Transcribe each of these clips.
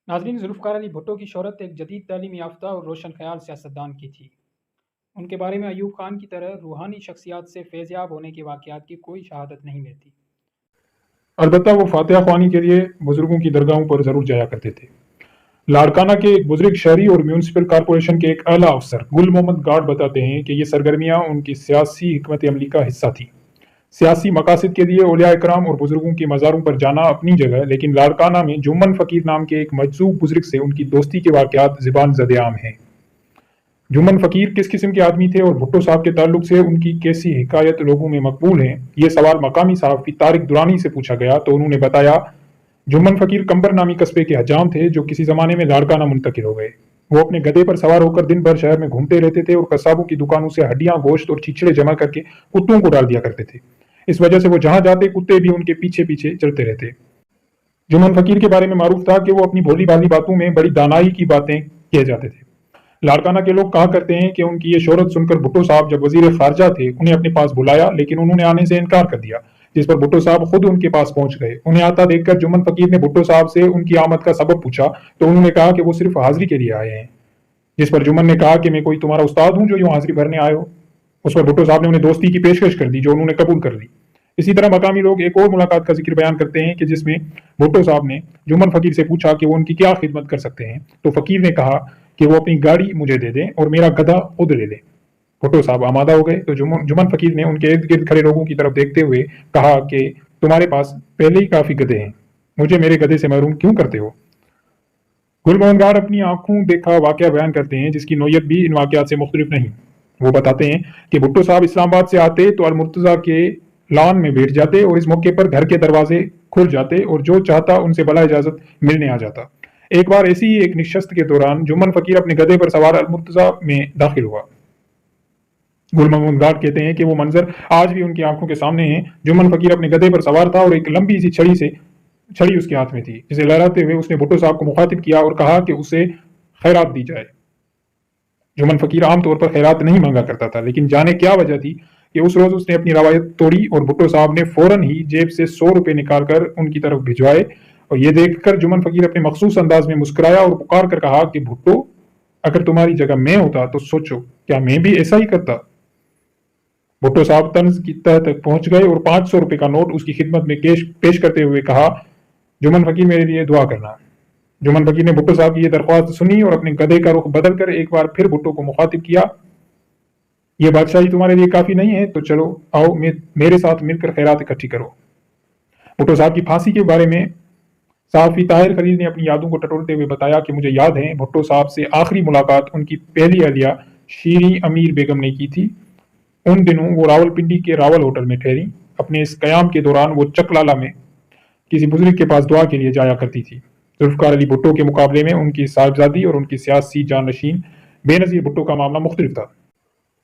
नाज़रीन, ज़ुल्फ़िकार अली भुट्टो की शोहरत एक जदीद तालीम याफ्ता और रोशन ख़याल सियासतदान की थी। उनके बारे में अयूब खान की तरह रूहानी शख्सियात से फैज़याब होने के वाक़यात की कोई शहादत नहीं मिलती। अलबत्ता वो फातिहा ख्वानी के लिए बुजुर्गों की दरगाहों पर जरूर जाया करते थे। लाड़काना के एक बुजुर्ग शहरी और म्यूनिसिपल कॉरपोरेशन के एक आला अफसर गुल मोहम्मद गार्ड बताते हैं कि ये सरगर्मियां उनकी सियासी हिकमत अमली का हिस्सा थी। सियासी मकासद के लिए औलिया इकराम और बुजुर्गों की मज़ारों पर जाना अपनी जगह, लेकिन लाड़काना में जुम्मन फकीर नाम के एक मजजूब बुजुर्ग से उनकी दोस्ती के वाक़यात ज़बान ज़द-ए-आम हैं। जुम्मन फकीर किस किस्म के आदमी थे और भुट्टो साहब के ताल्लुक से उनकी कैसी हिकायत लोगों में मकबूल है, ये सवाल मकामी सहाफ़ी तारिक दुरानी से पूछा गया तो उन्होंने बताया, जुम्मन फकीर कंबर नामी कस्बे के हजाम थे जो किसी ज़माने में लाड़काना मुंतकिल हो गए। वो अपने गधे पर सवार होकर दिन भर शहर में घूमते रहते थे और कसाबों की दुकानों से हड्डियां, गोश्त और छिछड़े जमा करके कुत्तों को डाल दिया करते थे। इस वजह से वो जहां जाते कुत्ते भी उनके पीछे पीछे चलते रहते। जुम्मन फकीर के बारे में मारूफ था कि वो अपनी भोली भाली बातों में बड़ी दानाई की बातें किए जाते थे। लाड़काना के लोग कहा करते हैं कि उनकी ये शोहरत सुनकर भुट्टो साहब जब वजीर खारजा थे उन्हें अपने पास बुलाया, लेकिन उन्होंने आने से इनकार कर दिया, जिस पर भुट्टो साहब खुद उनके पास पहुंच गए। उन्हें आता देखकर जुम्मन फकीर ने भुट्टो साहब से उनकी आमद का सबब पूछा तो उन्होंने कहा कि वो सिर्फ हाजिरी के लिए आए हैं, जिस पर जुम्मन ने कहा कि मैं कोई तुम्हारा उस्ताद हूं जो यूं हाजिरी भरने आए हो। उस पर भुट्टो साहब ने उन्हें दोस्ती की पेशकश कर दी जो उन्होंने कबूल कर ली। इसी तरह मकामी लोग एक और मुलाकात का जिक्र बयान करते हैं कि जिसमें भुट्टो साहब ने जुम्मन फकीर से पूछा कि वो उनकी क्या खिदमत कर सकते हैं, तो फकीर ने कहा कि वो अपनी गाड़ी मुझे दे दें और मेरा गधा खुद ले लें। भुट्टो साहब आमादा हो गए तो जुम्मन फकीर ने उनके इर्द गिर्द खड़े लोगों की तरफ देखते हुए कहा कि तुम्हारे पास पहले ही काफी गधे हैं, मुझे मेरे गधे से महरूम क्यों करते हो। गुलमोहन गार्ड अपनी आंखों देखा वाकया बयान करते हैं जिसकी नोयत भी इन वाकयात से मुख्तलिफ नहीं। वो बताते हैं कि भुट्टो साहब इस्लामाबाद से आते तो अल-मुर्तज़ा के लॉन में बैठ जाते और इस मौके पर घर के दरवाजे खुल जाते और जो चाहता उनसे बला इजाजत मिलने आ जाता। एक बार ऐसी ही एक निशस्त के दौरान जुम्मन फकीर अपने गधे पर सवार अल-मुर्तज़ा में दाखिल हुआ। गुल मोहम्मद गार्ड कहते हैं कि वो मंजर आज भी उनकी आंखों के सामने है। जुम्मन फकीर अपने गधे पर सवार था और एक लंबी सी छड़ी उसके हाथ में थी, जिसे लहराते हुए उसने भुट्टो साहब को मुखातिब किया और कहा कि उसे खैरात दी जाए। जुम्मन फकीर आमतौर पर खैरात नहीं मांगा करता था, लेकिन जाने क्या वजह थी कि उस रोज उसने अपनी रवायत तोड़ी और भुट्टो साहब ने फौरन ही जेब से 100 रुपए निकालकर उनकी तरफ भिजवाए। और ये देखकर जुम्मन फकीर अपने मखसूस अंदाज में मुस्कुराया और पुकार कर कहा कि भुट्टो, अगर तुम्हारी जगह मैं होता तो सोचो क्या मैं भी ऐसा ही करता। भुट्टो साहब तंज की तह तक पहुंच गए और 500 रुपए का नोट उसकी खिदमत में पेश करते हुए कहा, जुम्मन फकीर मेरे लिए दुआ करना। जुम्मन फकीर ने भुट्टो साहब की यह दरख्वास्त सुनी और अपने गधे का रुख बदलकर एक बार फिर भुट्टो को मुखातिब किया, ये बादशाही तुम्हारे लिए काफी नहीं है तो चलो आओ मेरे साथ मिलकर खैरात इकट्ठी करो। भुट्टो साहब की फांसी के बारे में सहाफी ताहिर खलील ने अपनी यादों को टटोलते हुए बताया कि मुझे याद है भुट्टो साहब से आखिरी मुलाकात उनकी पहली अहलिया शीरी अमीर बेगम ने की थी। उन दिनों वो रावलपिंडी के रावल होटल में ठहरी। अपने इस कयाम के दौरान वो चकलाला में किसी बुजुर्ग के पास दुआ के लिए जाया करती थी। जुल्फ़िकार अली भुट्टो के मुकाबले में उनकी साहिबजादी और उनकी सियासी जानशीन बेनज़ीर भुट्टो का मामला मुख्तलिफ था।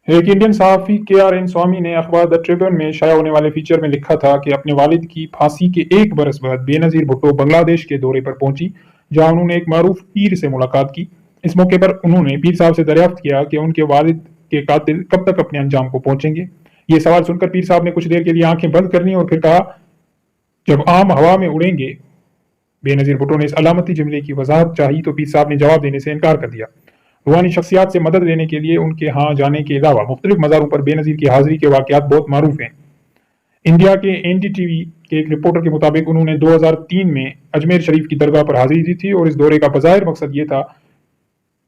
एक इंडियन सहाफ़ी KRN स्वामी ने अखबार द ट्रिब्यून में शाया होने वाले फीचर में लिखा था कि अपने वालिद की फांसी के एक बरस बाद बेनज़ीर भुट्टो बांग्लादेश के दौरे पर पहुंची, जहां उन्होंने एक मारूफ पीर से मुलाकात की। इस मौके पर उन्होंने पीर साहब से दरियाफ्त किया कि उनके वालिद के कातिल कब तक अपने अंजाम को पहुंचेंगे। ये सवाल सुनकर पीर साहब ने कुछ देर के लिए आंखें बंद कर ली और फिर कहा, जब आम हवा में उड़ेंगे। बेनज़ीर भुट्टो ने इस अलामती जुमले की वजाहत चाही तो पीर साहब ने जवाब देने से इनकार कर दिया। रूहानी शख्सियात से मदद लेने के लिए उनके यहाँ जाने के अलावा मुख्तलिफ मज़ारों पर बेनज़ीर की हाजिरी के वाक़यात बहुत मारूफ हैं। इंडिया के NDTV के एक रिपोर्टर के मुताबिक उन्होंने 2003 में अजमेर शरीफ की दरगाह पर हाजिरी दी थी और इस दौरे का बज़ाहिर मकसद ये था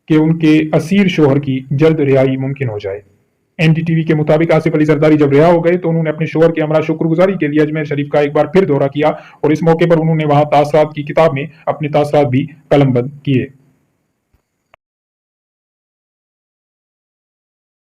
कि उनके असीर शोहर की जल्द रिहाई मुमकिन हो जाए। NDTV के मुताबिक आसिफ अली जरदारी जब रिहा हो गए तो उन्होंने अपने शोहर के हमरा शुक्रगुजारी के लिए अजमेर शरीफ का एक बार फिर दौरा किया और इस मौके पर उन्होंने वहां तासरात की किताब में अपने तासरात भी कलमबंद किए।